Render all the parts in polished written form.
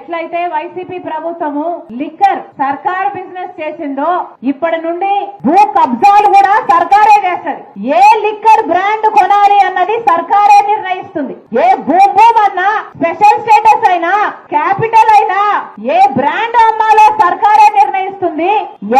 ఎట్లయితే వైసీపీ ప్రభుత్వము లిక్కర్ సర్కారు బిజినెస్ చేసిందో ఇప్పటి నుండి భూ కబ్జాలు కూడా సర్కారే చేస్తది. ఏ లిక్కర్ బ్రాండ్ కొనాలి అన్నది సర్కారే నిర్ణయిస్తుంది. ఏ భూమ్ అన్నా, స్పెషల్ స్టేటస్ అయినా, క్యాపిటల్ అయినా, ఏ బ్రాండ్ అమ్మాలో సర్కారే నిర్ణయిస్తుంది.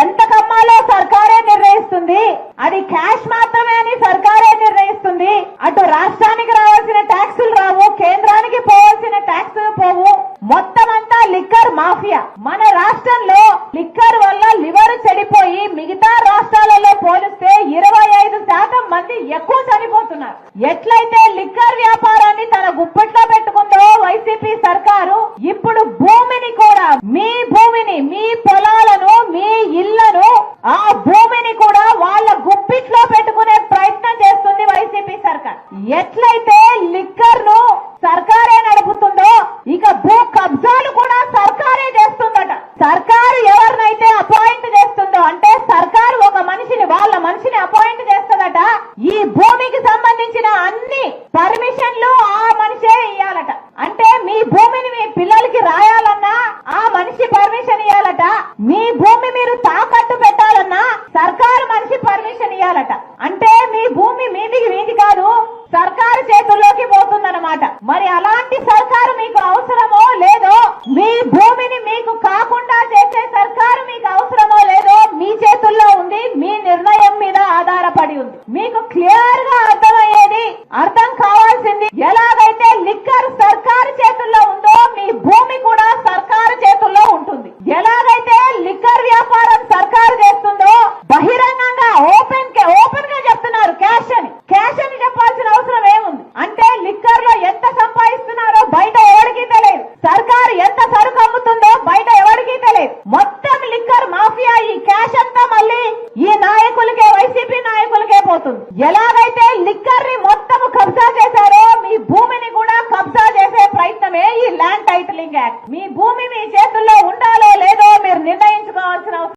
ఎంత కమ్మాలో సర్కారే నిర్ణయిస్తుంది. అది క్యాష్ మాత్రమే అని సర్కారే నిర్ణయిస్తుంది. అటు రాష్ట్రానికి రావాల్సిన ట్యాక్సులు రావు, కేంద్రానికి పోవాల్సిన ట్యాక్సులు పోవు. మొత్తం అంతా లిక్కర్ మాఫియా. మన రాష్ట్రంలో లిక్కర్ వల్ల లివర్ చెడిపోయి మిగతా రాష్ట్రాలలో పోలిస్తే 25% మంది ఎక్కువ చనిపోతున్నారు. ఎట్లయితే లిక్కర్ వ్యాపారాన్ని తన గుప్పెట్లో పెట్టుకుందో వైసీపీ సర్కారు, ఇప్పుడు భూమిని కూడా, మీ భూమిని, మీ పొలాలను, మీ ఇళ్లను, ఆ భూమిని కూడా వాళ్ళ గుప్పిట్లో పెట్టుకునే ప్రయత్నం చేస్తుంది వైసీపీ సర్కార్. ఎట్లయితే లిక్కర్ ను సర్కారే నడుపుతుందో ఇక భూ కబ్జాలు కూడా సర్కారే చేస్తుందట. సర్కారు ఎవరినైతే అపాయింట్ చేస్తుందో, అంటే సర్కారు ఒక మనిషిని, వాళ్ళ మనిషిని అపాయింట్ చేస్తుందట. ఈ భూమికి సంబంధించిన అన్ని పర్మిషన్లు ఆ మనిషే ఇయ్యాలట. అంటే మీ భూమిని మీ పిల్లలకి రాయాలన్నా ఆ మనిషి పర్మిషన్ ఇయ్యాలట. మీ భూమి మీరు తాకట్టు పెట్టాలన్నా సర్కారు మనిషి పర్మిషన్ ఇయ్యాలట. అంటే మీ భూమి మీది కాదు, సర్కారు చేతుల్లోకి పోతుందన్నమాట. మరి అలాంటి సర్కారు మీకు అవసరమో లేదో, మీ భూమిని మీకు కాకుండా చేసే సర్కారు మీకు అవసరమో లేదో మీ చేతుల్లో ఉంది. మీ నిర్ణయం మీద ఆధారపడి ఉంది. మీకు క్లియర్ గా అర్థమయ్యేది, అర్థం కావాల్సింది, ఎలాగైతే లిక్కర్ సర్కారు చేతుల్లో ఉందో మీ భూమి కూడా సర్కారు చేతుల్లో ఉంటుంది. ఎలాగైతే లిక్కర్ వ్యాపారం సర్కారు చేస్తుందో బహిరంగంగా ఓపెన్ గా చెప్తున్నారు క్యాష్ అని చెప్పాల్సిన అవసరం ఏముంది? అంటే లిక్కర్ లో ఎంత సంపాదిస్తున్నారో బయట ఎవరికి తెలియదు. సర్కారు ఎంత సరుకు అమ్ముతుందో బయట ఎవరికి తెలియదు. మొత్తం లిక్కర్ మాఫియా, ఈ క్యాష్ అంతా మళ్ళీ ఈ నాయకులకే, వైసీపీ నాయకులకే పోతుంది. ఎలాగైతే లిక్కర్ ని మొత్తం కబ్జా చేశారో మీ భూమిని కూడా కబ్జా చేసే ప్రయత్నమే ఈ ల్యాండ్ టైటిలింగ్ యాక్ట్. మీ భూమి మీ చేతుల్లో ఉండాలో లేదో మీరు నిర్ణయించుకోవాల్సిన అవసరం